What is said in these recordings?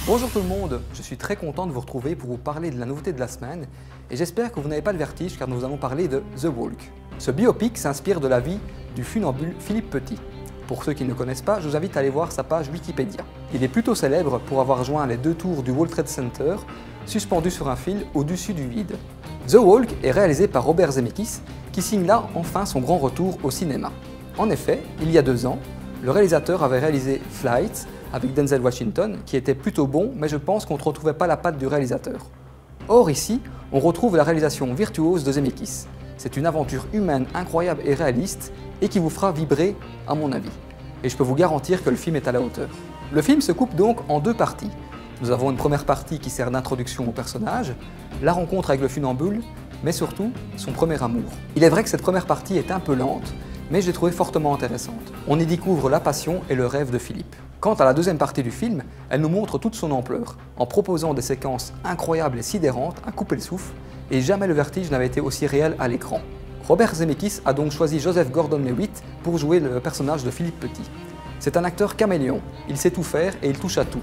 Bonjour tout le monde, je suis très content de vous retrouver pour vous parler de la nouveauté de la semaine et j'espère que vous n'avez pas le vertige car nous allons parler de The Walk. Ce biopic s'inspire de la vie du funambule Philippe Petit. Pour ceux qui ne le connaissent pas, je vous invite à aller voir sa page Wikipédia. Il est plutôt célèbre pour avoir rejoint les 2 tours du World Trade Center, suspendu sur un fil au-dessus du vide. The Walk est réalisé par Robert Zemeckis, qui signe là enfin son grand retour au cinéma. En effet, il y a 2 ans, le réalisateur avait réalisé Flight avec Denzel Washington, qui était plutôt bon, mais je pense qu'on ne retrouvait pas la patte du réalisateur. Or ici, on retrouve la réalisation virtuose de Zemeckis. C'est une aventure humaine incroyable et réaliste, et qui vous fera vibrer, à mon avis. Et je peux vous garantir que le film est à la hauteur. Le film se coupe donc en 2 parties. Nous avons une première partie qui sert d'introduction au personnage, la rencontre avec le funambule, mais surtout son premier amour. Il est vrai que cette première partie est un peu lente, mais je l'ai trouvée fortement intéressante. On y découvre la passion et le rêve de Philippe. Quant à la deuxième partie du film, elle nous montre toute son ampleur, en proposant des séquences incroyables et sidérantes à couper le souffle, et jamais le vertige n'avait été aussi réel à l'écran. Robert Zemeckis a donc choisi Joseph Gordon-Levitt pour jouer le personnage de Philippe Petit. C'est un acteur caméléon, il sait tout faire et il touche à tout.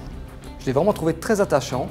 Je l'ai vraiment trouvé très attachant,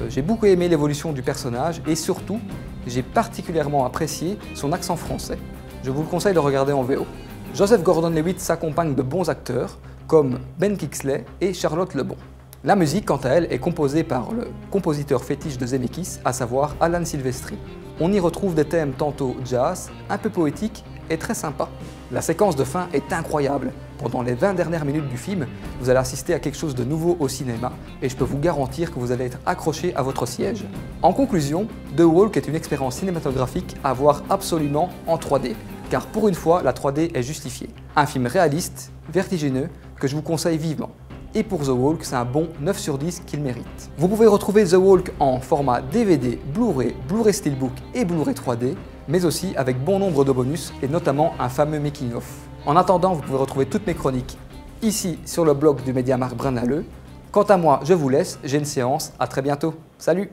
j'ai beaucoup aimé l'évolution du personnage et surtout, j'ai particulièrement apprécié son accent français. Je vous le conseille de regarder en VO. Joseph Gordon-Levitt s'accompagne de bons acteurs comme Ben Kingsley et Charlotte Lebon. La musique, quant à elle, est composée par le compositeur fétiche de Zemeckis, à savoir Alan Silvestri. On y retrouve des thèmes tantôt jazz, un peu poétiques et très sympas. La séquence de fin est incroyable. Pendant les 20 dernières minutes du film, vous allez assister à quelque chose de nouveau au cinéma et je peux vous garantir que vous allez être accroché à votre siège. En conclusion, The Walk est une expérience cinématographique à voir absolument en 3D, car pour une fois, la 3D est justifiée. Un film réaliste, vertigineux, que je vous conseille vivement. Et pour The Walk, c'est un bon 9 sur 10 qu'il mérite. Vous pouvez retrouver The Walk en format DVD, Blu-ray, Blu-ray Steelbook et Blu-ray 3D, mais aussi avec bon nombre de bonus et notamment un fameux making-of. En attendant, vous pouvez retrouver toutes mes chroniques ici sur le blog du Mediamarkt Braine-l'Alleud. Quant à moi, je vous laisse, j'ai une séance, à très bientôt. Salut!